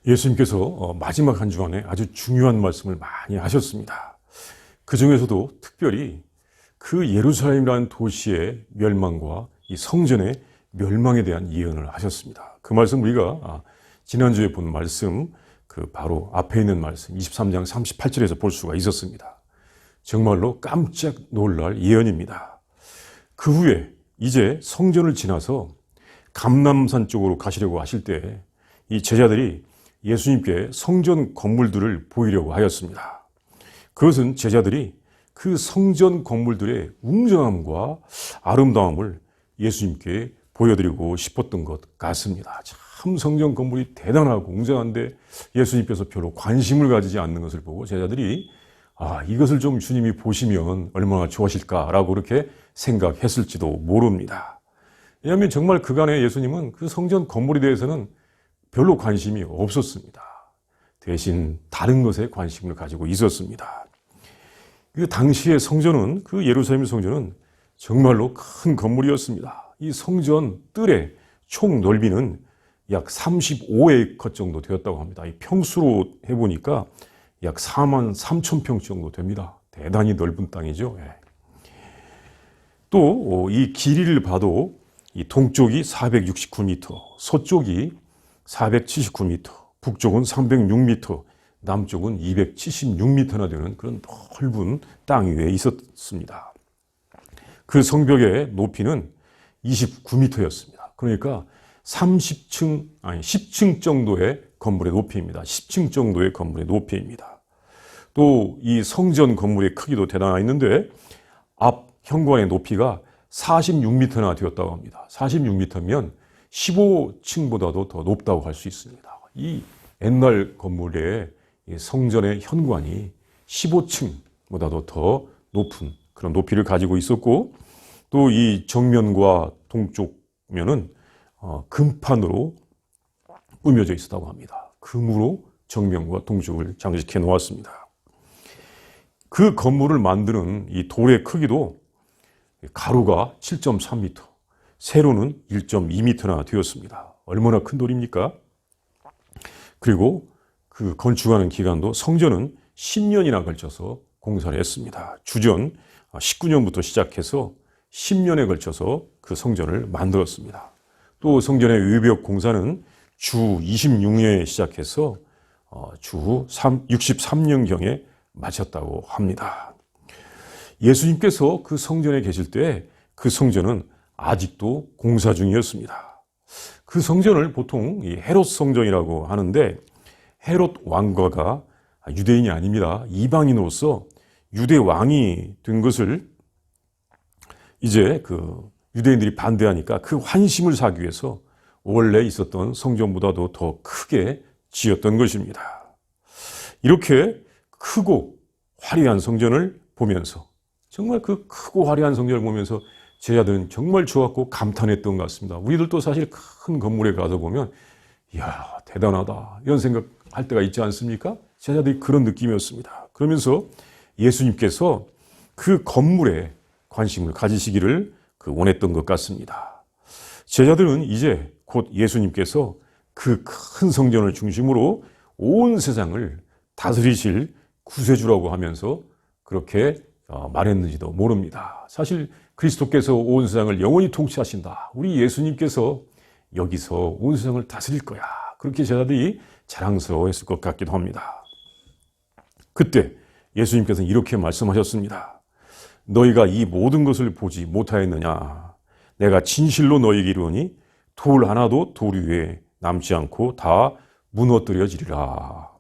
예수님께서 마지막 한 주간에 아주 중요한 말씀을 많이 하셨습니다. 그 중에서도 특별히 그 예루살렘이라는 도시의 멸망과 이 성전의 멸망에 대한 예언을 하셨습니다. 그 말씀 우리가 지난주에 본 말씀, 그 바로 앞에 있는 말씀 23장 38절에서 볼 수가 있었습니다. 정말로 깜짝 놀랄 예언입니다. 그 후에 이제 성전을 지나서 감람산 쪽으로 가시려고 하실 때 이 제자들이 예수님께 성전 건물들을 보이려고 하였습니다. 그것은 제자들이 그 성전 건물들의 웅장함과 아름다움을 예수님께 보여드리고 싶었던 것 같습니다. 참 성전 건물이 대단하고 웅장한데 예수님께서 별로 관심을 가지지 않는 것을 보고 제자들이 이것을 좀 주님이 보시면 얼마나 좋아하실까라고 그렇게 생각했을지도 모릅니다. 왜냐하면 정말 그간에 예수님은 그 성전 건물에 대해서는 별로 관심이 없었습니다. 대신 다른 것에 관심을 가지고 있었습니다. 그 당시의 성전은, 그 예루살렘 성전은 정말로 큰 건물이었습니다. 이 성전 뜰의 총 넓이는 약 35에이커 정도 되었다고 합니다. 이 평수로 해보니까 약 4만 3천 평 정도 됩니다. 대단히 넓은 땅이죠. 또 이 길이를 봐도 이 동쪽이 469m, 서쪽이 479m, 북쪽은 306m, 남쪽은 276m나 되는 그런 넓은 땅 위에 있었습니다. 그 성벽의 높이는 29m였습니다. 그러니까 10층 정도의 건물의 높이입니다. 10층 정도의 건물의 높이입니다. 또 이 성전 건물의 크기도 대단했는데 앞 현관의 높이가 46m나 되었다고 합니다. 46m면 15층보다도 더 높다고 할 수 있습니다. 이 옛날 건물의 성전의 현관이 15층보다도 더 높은 그런 높이를 가지고 있었고, 또 이 정면과 동쪽 면은 금판으로 꾸며져 있었다고 합니다. 금으로 정면과 동쪽을 장식해 놓았습니다. 그 건물을 만드는 이 돌의 크기도 가로가 7.3m, 세로는 1.2m나 되었습니다. 얼마나 큰 돌입니까? 그리고 그 건축하는 기간도 성전은 10년이나 걸쳐서 공사를 했습니다. 주전 19년부터 시작해서 10년에 걸쳐서 그 성전을 만들었습니다. 또 성전의 외벽 공사는 주 26년에 시작해서 주 63년경에 마쳤다고 합니다. 예수님께서 그 성전에 계실 때 그 성전은 아직도 공사 중이었습니다. 그 성전을 보통 헤롯 성전이라고 하는데, 헤롯 왕가가 유대인이 아닙니다. 이방인으로서 유대 왕이 된 것을 이제 그 유대인들이 반대하니까 그 환심을 사기 위해서 원래 있었던 성전보다도 더 크게 지었던 것입니다. 이렇게 크고 화려한 성전을 보면서, 정말 그 크고 화려한 성전을 보면서 제자들은 정말 좋았고 감탄했던 것 같습니다. 우리들도 사실 큰 건물에 가서 보면 이야 대단하다 이런 생각할 때가 있지 않습니까? 제자들이 그런 느낌이었습니다. 그러면서 예수님께서 그 건물에 관심을 가지시기를 원했던 것 같습니다. 제자들은 이제 곧 예수님께서 그 큰 성전을 중심으로 온 세상을 다스리실 구세주라고 하면서 그렇게 말했는지도 모릅니다. 사실 그리스도께서 온 세상을 영원히 통치하신다. 우리 예수님께서 여기서 온 세상을 다스릴 거야. 그렇게 제자들이 자랑스러워했을 것 같기도 합니다. 그때 예수님께서는 이렇게 말씀하셨습니다. 너희가 이 모든 것을 보지 못하였느냐? 내가 진실로 너희에게 이르노니 돌 하나도 돌 위에 남지 않고 다 무너뜨려지리라.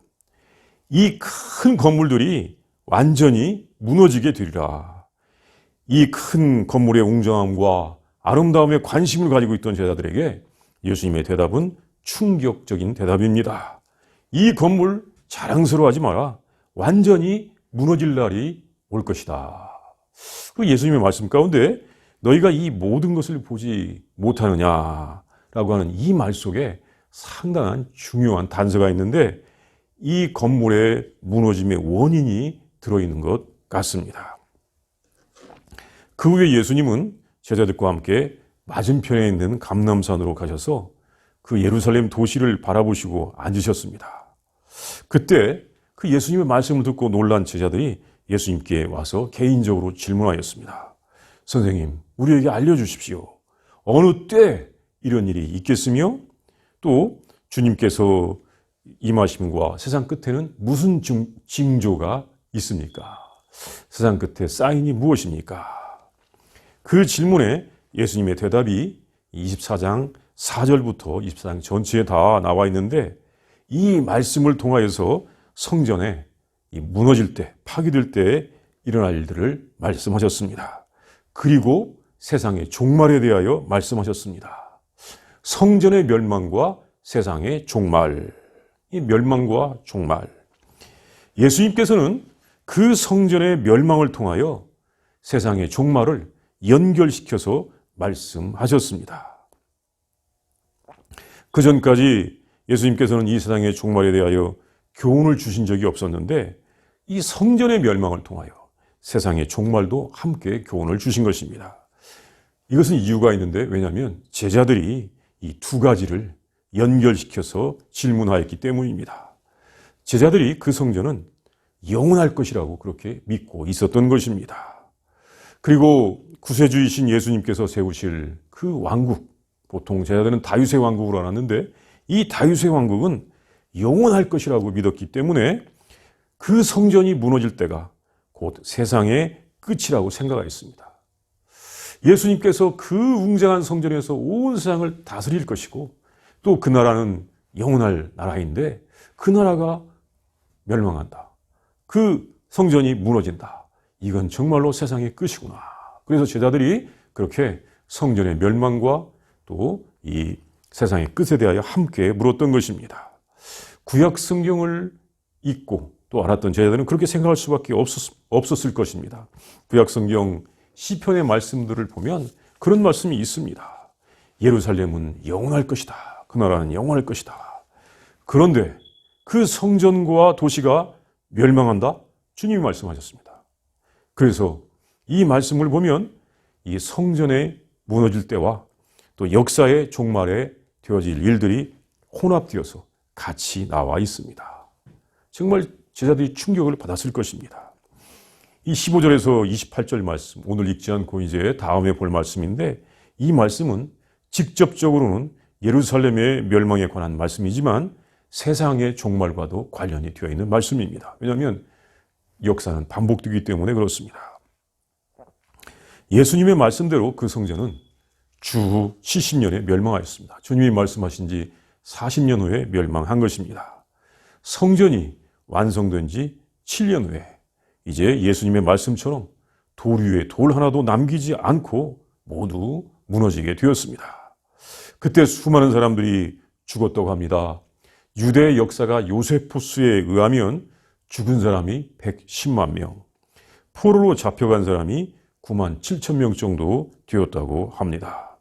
이 큰 건물들이 완전히 무너지게 되리라. 이 큰 건물의 웅장함과 아름다움에 관심을 가지고 있던 제자들에게 예수님의 대답은 충격적인 대답입니다. 이 건물 자랑스러워하지 마라. 완전히 무너질 날이 올 것이다. 그 예수님의 말씀 가운데 너희가 이 모든 것을 보지 못하느냐라고 하는 이 말 속에 상당한 중요한 단서가 있는데, 이 건물의 무너짐의 원인이 들어있는 것 같습니다. 그 후에 예수님은 제자들과 함께 맞은편에 있는 감람산으로 가셔서 그 예루살렘 도시를 바라보시고 앉으셨습니다. 그때 그 예수님의 말씀을 듣고 놀란 제자들이 예수님께 와서 개인적으로 질문하였습니다. 선생님, 우리에게 알려주십시오. 어느 때 이런 일이 있겠으며 또 주님께서 임하심과 세상 끝에는 무슨 징조가 있습니까? 세상 끝에 사인이 무엇입니까? 그 질문에 예수님의 대답이 24장 4절부터 24장 전체에 다 나와 있는데 이 말씀을 통하여서 성전에 무너질 때, 파괴될 때 일어날 일들을 말씀하셨습니다. 그리고 세상의 종말에 대하여 말씀하셨습니다. 성전의 멸망과 세상의 종말, 이 멸망과 종말. 예수님께서는 그 성전의 멸망을 통하여 세상의 종말을 연결시켜서 말씀하셨습니다. 그 전까지 예수님께서는 이 세상의 종말에 대하여 교훈을 주신 적이 없었는데 이 성전의 멸망을 통하여 세상의 종말도 함께 교훈을 주신 것입니다. 이것은 이유가 있는데 왜냐하면 제자들이 이 두 가지를 연결시켜서 질문하였기 때문입니다. 제자들이 그 성전은 영원할 것이라고 그렇게 믿고 있었던 것입니다. 그리고 구세주이신 예수님께서 세우실 그 왕국, 보통 제자들은 다윗의 왕국으로 알았는데 이 다윗의 왕국은 영원할 것이라고 믿었기 때문에 그 성전이 무너질 때가 곧 세상의 끝이라고 생각하였습니다. 예수님께서 그 웅장한 성전에서 온 세상을 다스릴 것이고 또 그 나라는 영원할 나라인데 그 나라가 멸망한다. 그 성전이 무너진다. 이건 정말로 세상의 끝이구나. 그래서 제자들이 그렇게 성전의 멸망과 또 이 세상의 끝에 대하여 함께 물었던 것입니다. 구약 성경을 읽고 또 알았던 제자들은 그렇게 생각할 수밖에 없었을 것입니다. 구약 성경 시편의 말씀들을 보면 그런 말씀이 있습니다. 예루살렘은 영원할 것이다. 그 나라는 영원할 것이다. 그런데 그 성전과 도시가 멸망한다? 주님이 말씀하셨습니다. 그래서 이 말씀을 보면 이 성전에 무너질 때와 또 역사의 종말에 되어질 일들이 혼합되어서 같이 나와 있습니다. 정말 제자들이 충격을 받았을 것입니다. 이 15절에서 28절 말씀, 오늘 읽지 않고 이제 다음에 볼 말씀인데 이 말씀은 직접적으로는 예루살렘의 멸망에 관한 말씀이지만 세상의 종말과도 관련이 되어 있는 말씀입니다. 왜냐하면 역사는 반복되기 때문에 그렇습니다. 예수님의 말씀대로 그 성전은 주 70년에 멸망하였습니다. 주님이 말씀하신 지 40년 후에 멸망한 것입니다. 성전이 완성된 지 7년 후에 이제 예수님의 말씀처럼 돌 위에 돌 하나도 남기지 않고 모두 무너지게 되었습니다. 그때 수많은 사람들이 죽었다고 합니다. 유대의 역사가 요세푸스에 의하면 죽은 사람이 110만 명, 포로로 잡혀간 사람이 9만 7천 명 정도 되었다고 합니다.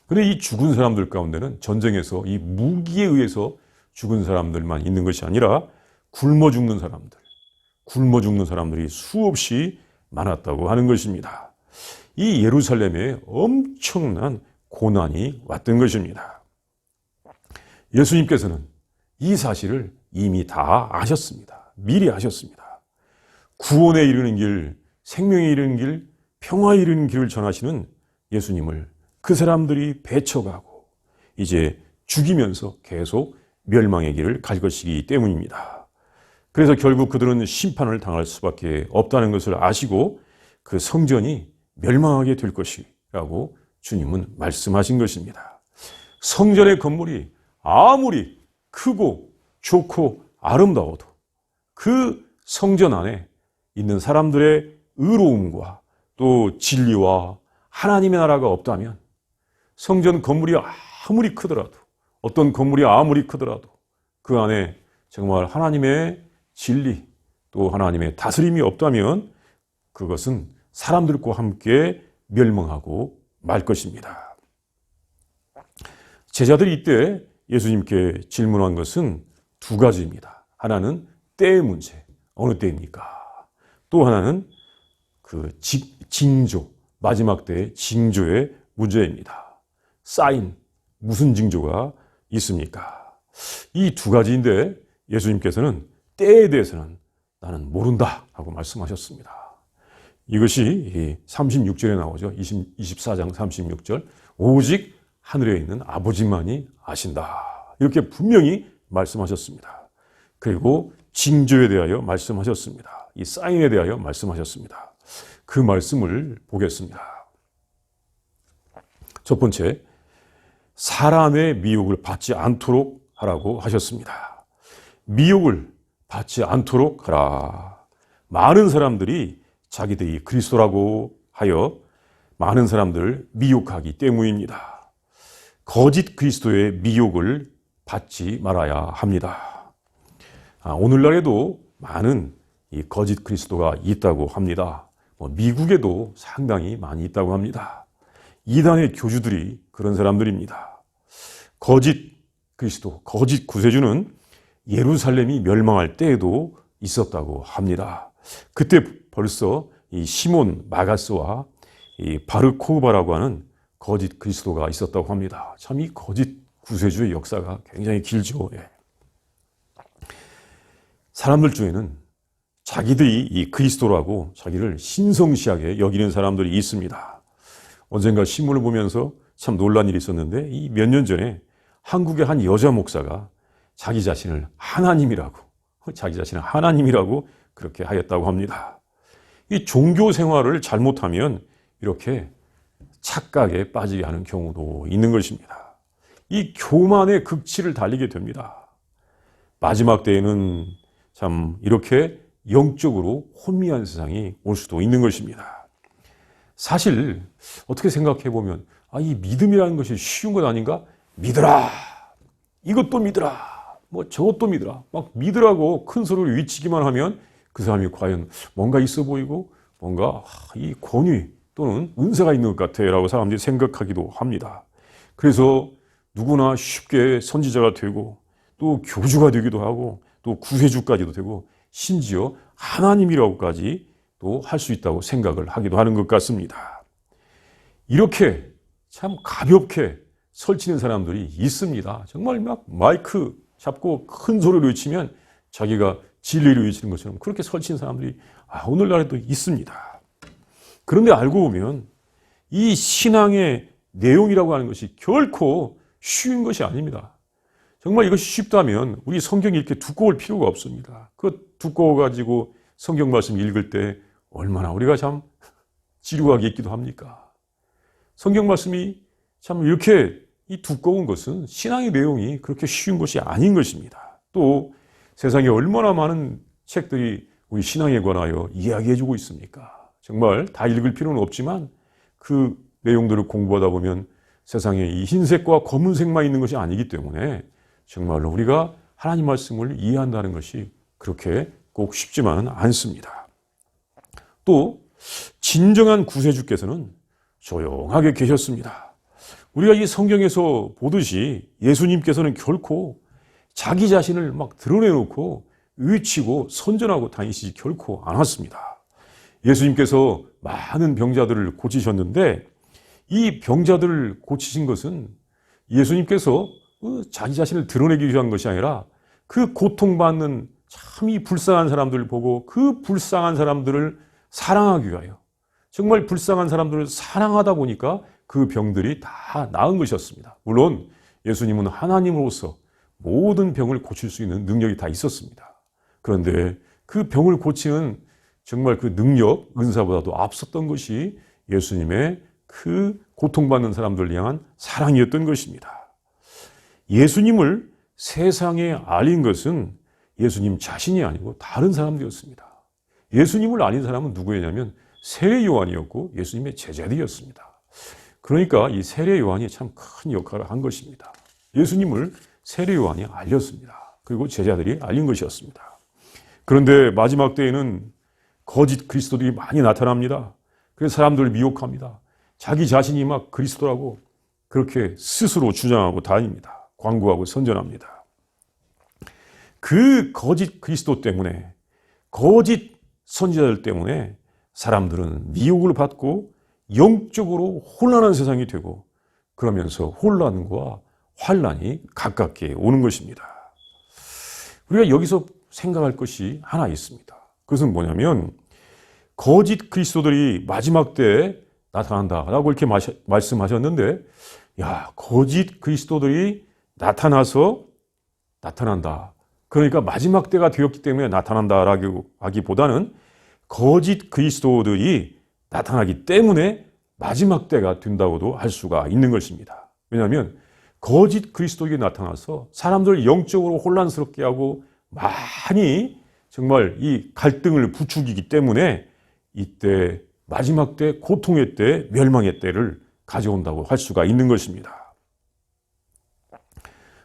그런데 이 죽은 사람들 가운데는 전쟁에서 이 무기에 의해서 죽은 사람들만 있는 것이 아니라 굶어 죽는 사람들이 수없이 많았다고 하는 것입니다. 이 예루살렘에 엄청난 고난이 왔던 것입니다. 예수님께서는 이 사실을 이미 다 아셨습니다. 미리 아셨습니다. 구원에 이르는 길, 생명에 이르는 길, 평화에 이르는 길을 전하시는 예수님을 그 사람들이 배쳐가고 이제 죽이면서 계속 멸망의 길을 갈 것이기 때문입니다. 그래서 결국 그들은 심판을 당할 수밖에 없다는 것을 아시고 그 성전이 멸망하게 될 것이라고 주님은 말씀하신 것입니다. 성전의 건물이 아무리 크고 좋고 아름다워도 그 성전 안에 있는 사람들의 의로움과 또 진리와 하나님의 나라가 없다면 성전 건물이 아무리 크더라도 어떤 건물이 아무리 크더라도 그 안에 정말 하나님의 진리 또 하나님의 다스림이 없다면 그것은 사람들과 함께 멸망하고 말 것입니다. 제자들이 이때 예수님께 질문한 것은 두 가지입니다. 하나는 때의 문제, 어느 때입니까? 또 하나는 그 징조, 마지막 때의 징조의 문제입니다. 사인, 무슨 징조가 있습니까? 이 두 가지인데 예수님께서는 때에 대해서는 나는 모른다 하고 말씀하셨습니다. 이것이 36절에 나오죠. 24장 36절. 오직 하늘에 있는 아버지만이 아신다. 이렇게 분명히 말씀하셨습니다. 그리고 징조에 대하여 말씀하셨습니다. 이 사인에 대하여 말씀하셨습니다. 그 말씀을 보겠습니다. 첫 번째, 사람의 미혹을 받지 않도록 하라고 하셨습니다. 미혹을 받지 않도록 하라. 많은 사람들이 자기들이 그리스도라고 하여 많은 사람들을 미혹하기 때문입니다. 거짓 그리스도의 미혹을 받지 말아야 합니다. 오늘날에도 많은 이 거짓 그리스도가 있다고 합니다. 미국에도 상당히 많이 있다고 합니다. 이단의 교주들이 그런 사람들입니다. 거짓 그리스도, 거짓 구세주는 예루살렘이 멸망할 때에도 있었다고 합니다. 그때 벌써 이 시몬 마가스와 이 바르코바라고 하는 거짓 그리스도가 있었다고 합니다. 참 이 거짓 구세주의 역사가 굉장히 길죠. 사람들 중에는 자기들이 이 그리스도라고 자기를 신성시하게 여기는 사람들이 있습니다. 언젠가 신문을 보면서 참 놀란 일이 있었는데 이 몇 년 전에 한국의 한 여자 목사가 자기 자신을 하나님이라고 그렇게 하였다고 합니다. 이 종교 생활을 잘못하면 이렇게 착각에 빠지게 하는 경우도 있는 것입니다. 이 교만의 극치를 달리게 됩니다. 마지막 때에는 참 이렇게 영적으로 혼미한 세상이 올 수도 있는 것입니다. 사실 어떻게 생각해 보면 이 믿음이라는 것이 쉬운 것 아닌가? 믿으라. 이것도 믿으라. 저것도 믿으라. 막 믿으라고 큰 소리를 외치기만 하면 그 사람이 과연 뭔가 있어 보이고 뭔가 이 권위 또는 은사가 있는 것 같아라고 사람들이 생각하기도 합니다. 그래서 누구나 쉽게 선지자가 되고 또 교주가 되기도 하고 또 구세주까지도 되고 심지어 하나님이라고까지 또 할 수 있다고 생각을 하기도 하는 것 같습니다. 이렇게 참 가볍게 설치는 사람들이 있습니다. 정말 막 마이크 잡고 큰 소리로 외치면 자기가 진리를 외치는 것처럼 그렇게 설치는 사람들이 오늘날에도 있습니다. 그런데 알고 보면 이 신앙의 내용이라고 하는 것이 결코 쉬운 것이 아닙니다. 정말 이것이 쉽다면 우리 성경이 이렇게 두꺼울 필요가 없습니다. 그 두꺼워가지고 성경 말씀 읽을 때 얼마나 우리가 참 지루하게 읽기도 합니까? 성경 말씀이 참 이렇게 이 두꺼운 것은 신앙의 내용이 그렇게 쉬운 것이 아닌 것입니다. 또 세상에 얼마나 많은 책들이 우리 신앙에 관하여 이야기해주고 있습니까? 정말 다 읽을 필요는 없지만 그 내용들을 공부하다 보면 세상에 이 흰색과 검은색만 있는 것이 아니기 때문에 정말로 우리가 하나님 말씀을 이해한다는 것이 그렇게 꼭 쉽지만은 않습니다. 또 진정한 구세주께서는 조용하게 계셨습니다. 우리가 이 성경에서 보듯이 예수님께서는 결코 자기 자신을 막 드러내놓고 외치고 선전하고 다니시지 결코 않았습니다. 예수님께서 많은 병자들을 고치셨는데 이 병자들을 고치신 것은 예수님께서 자기 자신을 드러내기 위한 것이 아니라 그 고통받는 참 이 불쌍한 사람들을 보고 그 불쌍한 사람들을 사랑하기 위하여 정말 불쌍한 사람들을 사랑하다 보니까 그 병들이 다 나은 것이었습니다. 물론 예수님은 하나님으로서 모든 병을 고칠 수 있는 능력이 다 있었습니다. 그런데 그 병을 고치는 정말 그 능력, 은사보다도 앞섰던 것이 예수님의 그 고통받는 사람들을 향한 사랑이었던 것입니다. 예수님을 세상에 알린 것은 예수님 자신이 아니고 다른 사람들이었습니다. 예수님을 알린 사람은 누구였냐면 세례 요한이었고 예수님의 제자들이었습니다. 그러니까 이 세례 요한이 참 큰 역할을 한 것입니다. 예수님을 세례 요한이 알렸습니다. 그리고 제자들이 알린 것이었습니다. 그런데 마지막 때에는 거짓 그리스도들이 많이 나타납니다. 그래서 사람들을 미혹합니다. 자기 자신이 막 그리스도라고 그렇게 스스로 주장하고 다닙니다. 광고하고 선전합니다. 그 거짓 그리스도 때문에, 거짓 선지자들 때문에 사람들은 미혹을 받고 영적으로 혼란한 세상이 되고 그러면서 혼란과 환란이 가깝게 오는 것입니다. 우리가 여기서 생각할 것이 하나 있습니다. 그것은 뭐냐면 거짓 그리스도들이 마지막 때에 나타난다라고 이렇게 말씀하셨는데, 야, 거짓 그리스도들이 나타난다. 그러니까 마지막 때가 되었기 때문에 나타난다라고 하기보다는 거짓 그리스도들이 나타나기 때문에 마지막 때가 된다고도 할 수가 있는 것입니다. 왜냐하면 거짓 그리스도들이 나타나서 사람들 영적으로 혼란스럽게 하고 많이 정말 이 갈등을 부추기기 때문에 이때 마지막 때, 고통의 때, 멸망의 때를 가져온다고 할 수가 있는 것입니다.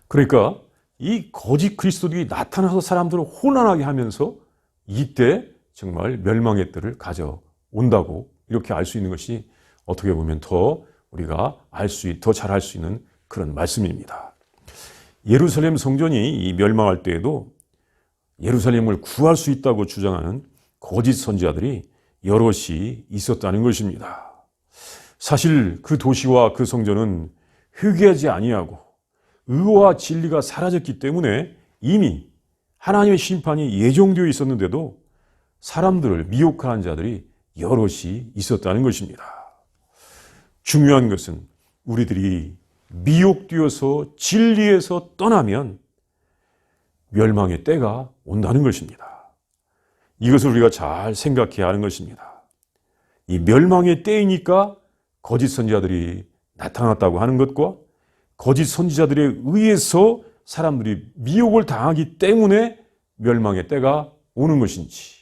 그러니까 이 거짓 그리스도들이 나타나서 사람들을 혼란하게 하면서 이때 정말 멸망의 때를 가져온다고 이렇게 알 수 있는 것이 어떻게 보면 더 우리가 더 잘 알 수 있는 그런 말씀입니다. 예루살렘 성전이 이 멸망할 때에도 예루살렘을 구할 수 있다고 주장하는 거짓 선지자들이 여럿이 있었다는 것입니다. 사실 그 도시와 그 성전은 회개하지 아니하고 의와 진리가 사라졌기 때문에 이미 하나님의 심판이 예정되어 있었는데도 사람들을 미혹하는 자들이 여럿이 있었다는 것입니다. 중요한 것은 우리들이 미혹되어서 진리에서 떠나면 멸망의 때가 온다는 것입니다. 이것을 우리가 잘 생각해야 하는 것입니다. 이 멸망의 때이니까 거짓 선지자들이 나타났다고 하는 것과 거짓 선지자들에 의해서 사람들이 미혹을 당하기 때문에 멸망의 때가 오는 것인지,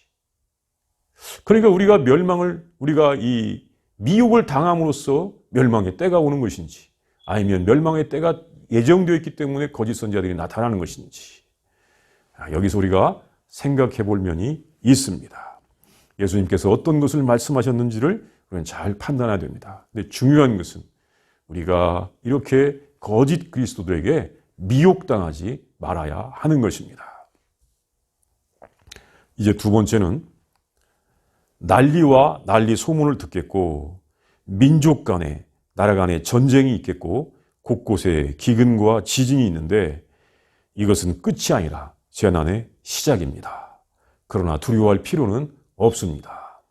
그러니까 우리가 이 미혹을 당함으로써 멸망의 때가 오는 것인지, 아니면 멸망의 때가 예정되어 있기 때문에 거짓 선지자들이 나타나는 것인지, 여기서 우리가 생각해 볼 면이 있습니다. 예수님께서 어떤 것을 말씀하셨는지를 우리는 잘 판단해야 됩니다. 근데 중요한 것은 우리가 이렇게 거짓 그리스도들에게 미혹당하지 말아야 하는 것입니다. 이제 두 번째는 난리와 난리 소문을 듣겠고 민족 간에 나라 간에 전쟁이 있겠고 곳곳에 기근과 지진이 있는데 이것은 끝이 아니라 재난의 시작입니다. 그러나 두려워할 필요는 없습니다.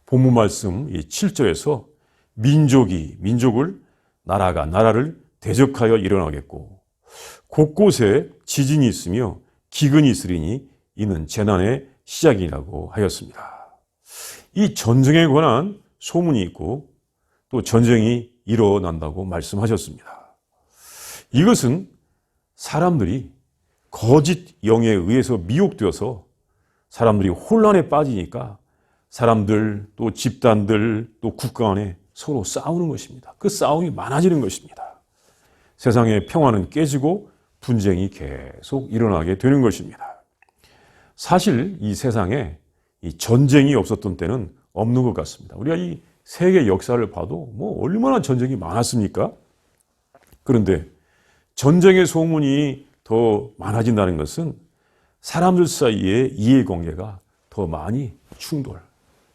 본문 말씀 7절에서 민족이 민족을, 나라가 나라를 대적하여 일어나겠고 곳곳에 지진이 있으며 기근이 있으리니 이는 재난의 시작이라고 하였습니다. 이 전쟁에 관한 소문이 있고 또 전쟁이 일어난다고 말씀하셨습니다. 이것은 사람들이 거짓 영에 의해서 미혹되어서 사람들이 혼란에 빠지니까 사람들 또 집단들 또 국가 간에 서로 싸우는 것입니다. 그 싸움이 많아지는 것입니다. 세상의 평화는 깨지고 분쟁이 계속 일어나게 되는 것입니다. 사실 이 세상에 이 전쟁이 없었던 때는 없는 것 같습니다. 우리가 이 세계 역사를 봐도 얼마나 전쟁이 많았습니까? 그런데 전쟁의 소문이 더 많아진다는 것은 사람들 사이의 이해관계가 더 많이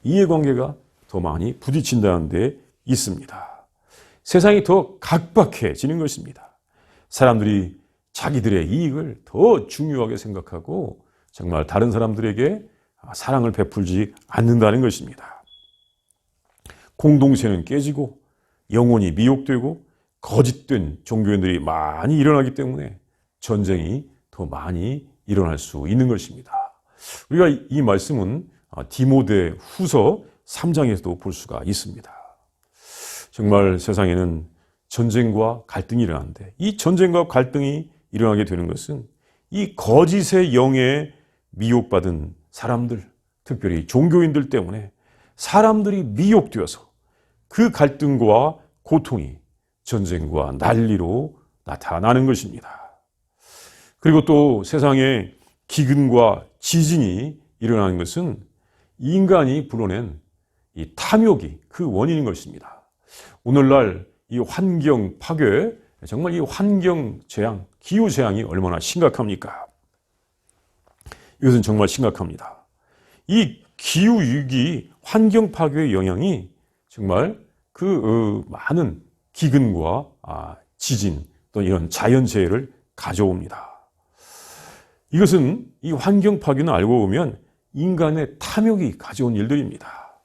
이해관계가 더 많이 부딪힌다는 데 있습니다. 세상이 더 각박해지는 것입니다. 사람들이 자기들의 이익을 더 중요하게 생각하고 정말 다른 사람들에게 사랑을 베풀지 않는다는 것입니다. 공동체는 깨지고 영혼이 미혹되고 거짓된 종교인들이 많이 일어나기 때문에 전쟁이 더 많이 일어날 수 있는 것입니다. 우리가 이 말씀은 디모데 후서 3장에서도 볼 수가 있습니다. 정말 세상에는 전쟁과 갈등이 일어나는데 이 전쟁과 갈등이 일어나게 되는 것은 이 거짓의 영에 미혹받은 사람들, 특별히 종교인들 때문에 사람들이 미혹되어서 그 갈등과 고통이 전쟁과 난리로 나타나는 것입니다. 그리고 또 세상에 기근과 지진이 일어나는 것은 인간이 불어낸 이 탐욕이 그 원인인 것입니다. 오늘날 이 환경 파괴, 정말 이 환경 재앙, 기후 재앙이 얼마나 심각합니까? 이것은 정말 심각합니다. 이 기후 위기, 환경 파괴의 영향이 정말 그 많은 기근과 지진, 또 이런 자연재해를 가져옵니다. 이것은 이 환경 파괴는 알고 보면 인간의 탐욕이 가져온 일들입니다.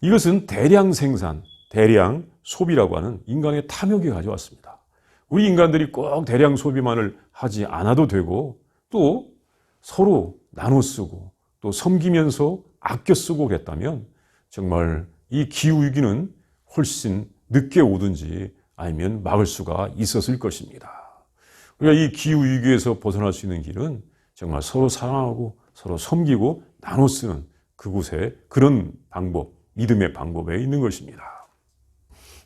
이것은 대량 생산, 대량 소비라고 하는 인간의 탐욕이 가져왔습니다. 우리 인간들이 꼭 대량 소비만을 하지 않아도 되고 또 서로 나눠 쓰고 또 섬기면서 아껴 쓰고 그랬다면 정말 이 기후위기는 훨씬 늦게 오든지 아니면 막을 수가 있었을 것입니다. 우리가 이 기후위기에서 벗어날 수 있는 길은 정말 서로 사랑하고 서로 섬기고 나눠 쓰는 그곳에 그런 방법, 믿음의 방법에 있는 것입니다.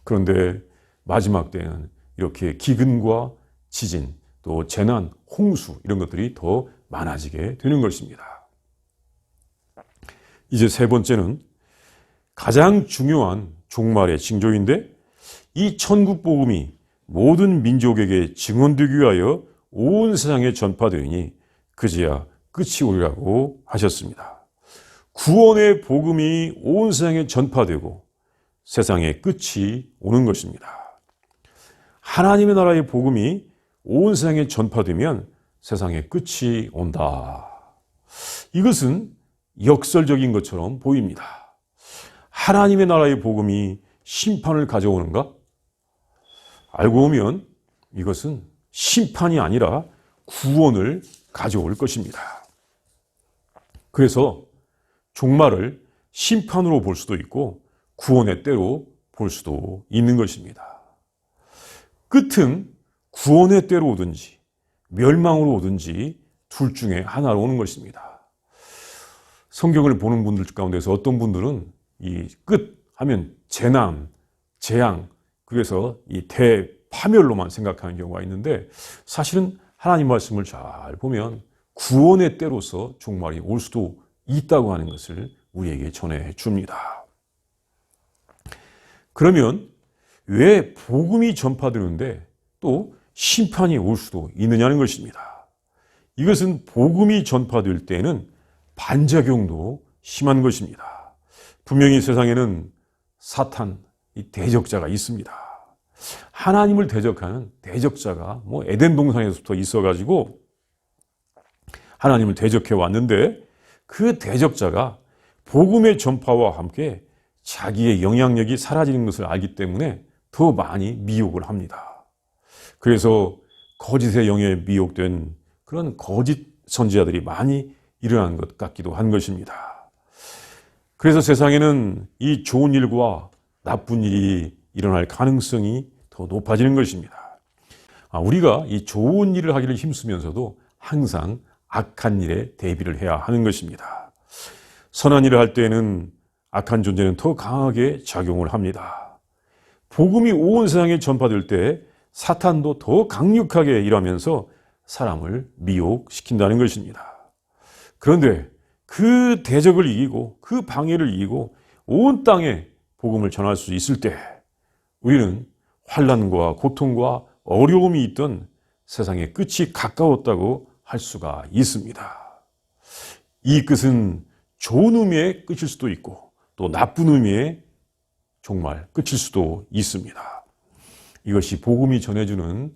그런데 마지막 때에는 이렇게 기근과 지진, 또 재난, 홍수 이런 것들이 더 많아지게 되는 것입니다. 이제 세 번째는 가장 중요한 종말의 징조인데 이 천국 복음이 모든 민족에게 증언되기 위하여 온 세상에 전파되니 그제야 끝이 오리라고 하셨습니다. 구원의 복음이 온 세상에 전파되고 세상의 끝이 오는 것입니다. 하나님의 나라의 복음이 온 세상에 전파되면 세상의 끝이 온다. 이것은 역설적인 것처럼 보입니다. 하나님의 나라의 복음이 심판을 가져오는가? 알고 보면 이것은 심판이 아니라 구원을 가져올 것입니다. 그래서 종말을 심판으로 볼 수도 있고 구원의 때로 볼 수도 있는 것입니다. 끝은 구원의 때로 오든지 멸망으로 오든지 둘 중에 하나로 오는 것입니다. 성경을 보는 분들 가운데서 어떤 분들은 이 끝 하면 재난, 재앙, 그래서 이 대파멸로만 생각하는 경우가 있는데 사실은 하나님 말씀을 잘 보면 구원의 때로서 종말이 올 수도 있다고 하는 것을 우리에게 전해 줍니다. 그러면 왜 복음이 전파되는데 또 심판이 올 수도 있느냐는 것입니다. 이것은 복음이 전파될 때에는 반작용도 심한 것입니다. 분명히 세상에는 사탄, 이 대적자가 있습니다. 하나님을 대적하는 대적자가 에덴 동산에서부터 있어가지고 하나님을 대적해 왔는데 그 대적자가 복음의 전파와 함께 자기의 영향력이 사라지는 것을 알기 때문에 더 많이 미혹을 합니다. 그래서 거짓의 영에 미혹된 그런 거짓 선지자들이 많이 일어난 것 같기도 한 것입니다. 그래서 세상에는 이 좋은 일과 나쁜 일이 일어날 가능성이 더 높아지는 것입니다. 우리가 이 좋은 일을 하기를 힘쓰면서도 항상 악한 일에 대비를 해야 하는 것입니다. 선한 일을 할 때에는 악한 존재는 더 강하게 작용을 합니다. 복음이 온 세상에 전파될 때 사탄도 더 강력하게 일하면서 사람을 미혹시킨다는 것입니다. 그런데 그 대적을 이기고 그 방해를 이기고 온 땅에 복음을 전할 수 있을 때 우리는 환난과 고통과 어려움이 있던 세상의 끝이 가까웠다고 할 수가 있습니다. 이 끝은 좋은 의미의 끝일 수도 있고 또 나쁜 의미의 종말 끝일 수도 있습니다. 이것이 복음이 전해주는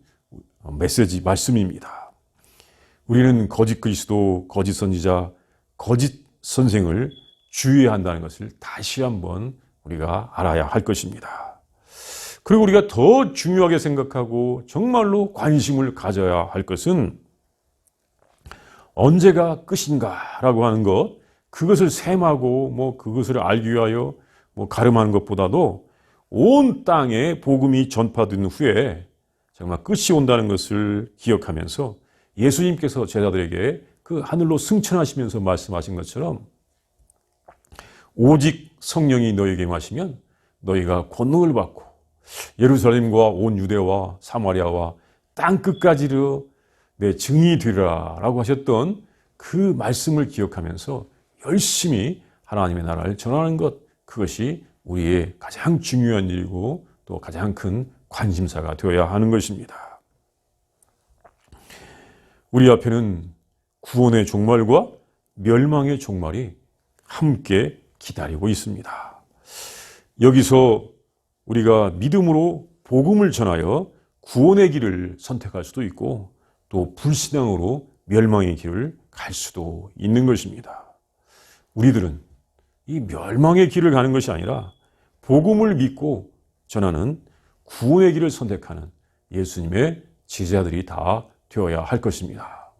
메시지 말씀입니다. 우리는 거짓 그리스도, 거짓 선지자, 거짓 선생을 주의해야 한다는 것을 다시 한번 우리가 알아야 할 것입니다. 그리고 우리가 더 중요하게 생각하고 정말로 관심을 가져야 할 것은 언제가 끝인가라고 하는 것, 그것을 셈하고 그것을 알기 위하여 가름하는 것보다도 온 땅에 복음이 전파된 후에 정말 끝이 온다는 것을 기억하면서 예수님께서 제자들에게 그 하늘로 승천하시면서 말씀하신 것처럼 오직 성령이 너희에게 임하시면 너희가 권능을 받고 예루살렘과 온 유대와 사마리아와 땅 끝까지로 내 증인이 되리라 라고 하셨던 그 말씀을 기억하면서 열심히 하나님의 나라를 전하는 것, 그것이 우리의 가장 중요한 일이고 또 가장 큰 관심사가 되어야 하는 것입니다. 우리 앞에는 구원의 종말과 멸망의 종말이 함께 기다리고 있습니다. 여기서 우리가 믿음으로 복음을 전하여 구원의 길을 선택할 수도 있고 또 불신앙으로 멸망의 길을 갈 수도 있는 것입니다. 우리들은 이 멸망의 길을 가는 것이 아니라 복음을 믿고 전하는 구원의 길을 선택하는 예수님의 제자들이 다 되어야 할 것입니다.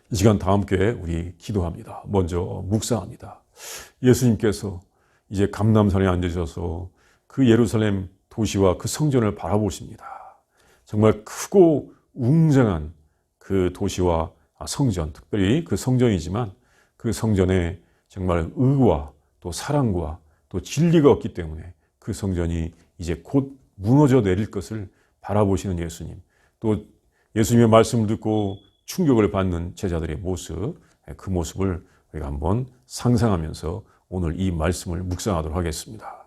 이 시간 다 함께 우리 기도합니다. 먼저 묵상합니다. 예수님께서 이제 감람산에 앉으셔서 그 예루살렘 도시와 그 성전을 바라보십니다. 정말 크고 웅장한 그 도시와 성전, 특별히 그 성전이지만 그 성전에 정말 의와 또 사랑과 또 진리가 없기 때문에 그 성전이 이제 곧 무너져 내릴 것을 바라보시는 예수님, 또 예수님의 말씀을 듣고 충격을 받는 제자들의 모습, 그 모습을 우리가 한번 상상하면서 오늘 이 말씀을 묵상하도록 하겠습니다.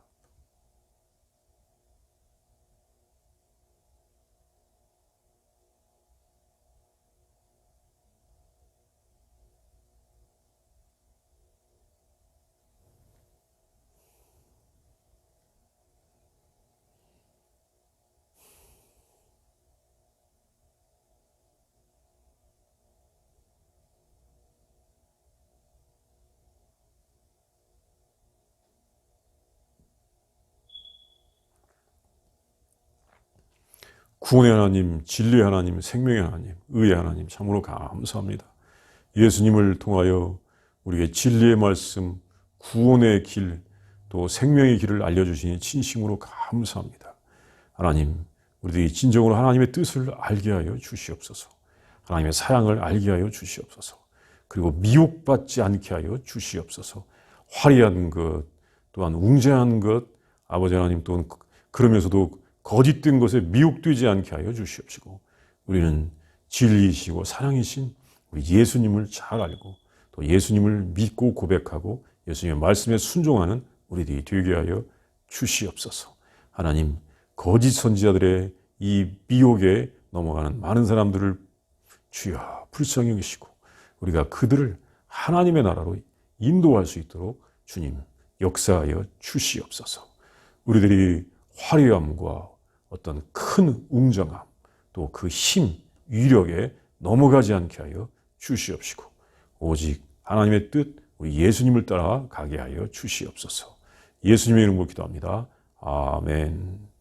구원의 하나님, 진리의 하나님, 생명의 하나님, 의의 하나님, 참으로 감사합니다. 예수님을 통하여 우리에게 진리의 말씀, 구원의 길, 또 생명의 길을 알려주시니 진심으로 감사합니다. 하나님, 우리들이 진정으로 하나님의 뜻을 알게 하여 주시옵소서. 하나님의 사랑을 알게 하여 주시옵소서. 그리고 미혹받지 않게 하여 주시옵소서. 화려한 것, 또한 웅장한 것, 아버지 하나님, 또 그러면서도 거짓된 것에 미혹되지 않게 하여 주시옵시고, 우리는 진리이시고 사랑이신 우리 예수님을 잘 알고 또 예수님을 믿고 고백하고 예수님의 말씀에 순종하는 우리들이 되게 하여 주시옵소서. 하나님, 거짓 선지자들의 이 미혹에 넘어가는 많은 사람들을 주여 불쌍히 여기시고 우리가 그들을 하나님의 나라로 인도할 수 있도록 주님 역사하여 주시옵소서. 우리들이 화려함과 어떤 큰 웅장함, 또 그 힘, 위력에 넘어가지 않게 하여 주시옵시고 오직 하나님의 뜻, 우리 예수님을 따라 가게 하여 주시옵소서. 예수님의 이름으로 기도합니다. 아멘.